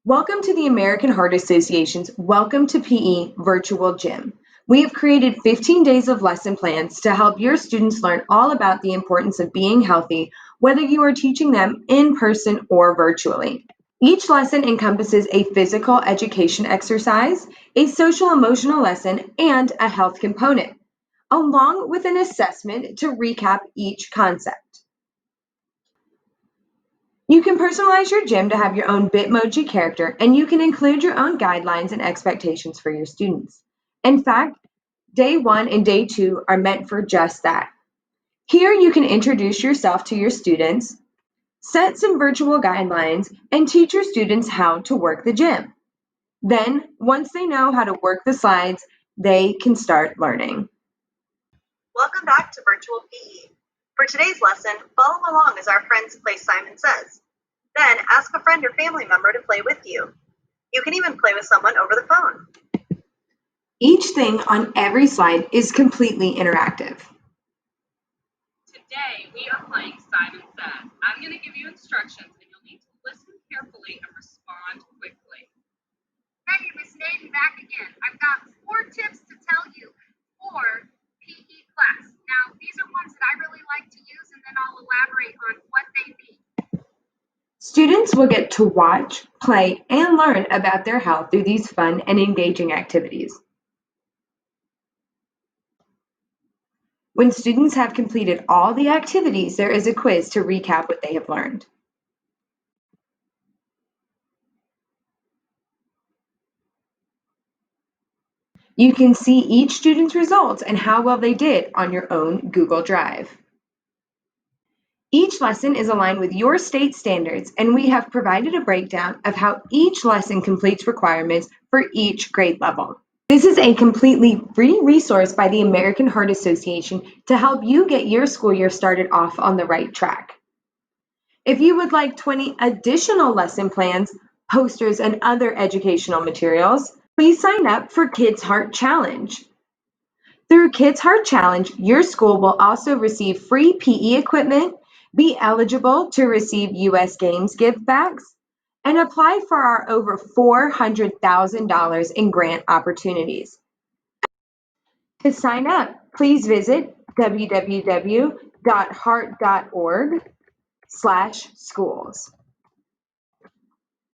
Welcome to the American Heart Association's Welcome to PE Virtual Gym. We have created 15 days of lesson plans to help your students learn all about the importance of being healthy, whether you are teaching them in person or virtually. Each lesson encompasses a physical education exercise, a social emotional lesson, and a health component, along with an assessment to recap each concept. You can personalize your gym to have your own Bitmoji character, and you can include your own guidelines and expectations for your students. In fact, day 1 and day 2 are meant for just that. Here you can introduce yourself to your students, set some virtual guidelines, and teach your students how to work the gym. Then, once they know how to work the slides, they can start learning. Welcome back to Virtual PE. For today's lesson, follow along as our friends play Simon Says. Then ask a friend or family member to play with you. You can even play with someone over the phone. Each thing on every slide is completely interactive. Today, we are playing Simon Says. I'm going to give you instructions, and you'll need to listen carefully and respond quickly. Hey, Miss Naden, back again. I've got 4 tips to tell you for PE class. Now, these are ones that I really like to use, and then I'll elaborate on what they mean. Students will get to watch, play, and learn about their health through these fun and engaging activities. When students have completed all the activities, there is a quiz to recap what they have learned. You can see each student's results and how well they did on your own Google Drive. Each lesson is aligned with your state standards, and we have provided a breakdown of how each lesson completes requirements for each grade level. This is a completely free resource by the American Heart Association to help you get your school year started off on the right track. If you would like 20 additional lesson plans, posters, and other educational materials, please sign up for Kids Heart Challenge. Through Kids Heart Challenge, your school will also receive free PE equipment, be eligible to receive U.S. Games gift bags, and apply for our over $400,000 in grant opportunities. To sign up, please visit www.heart.org/schools.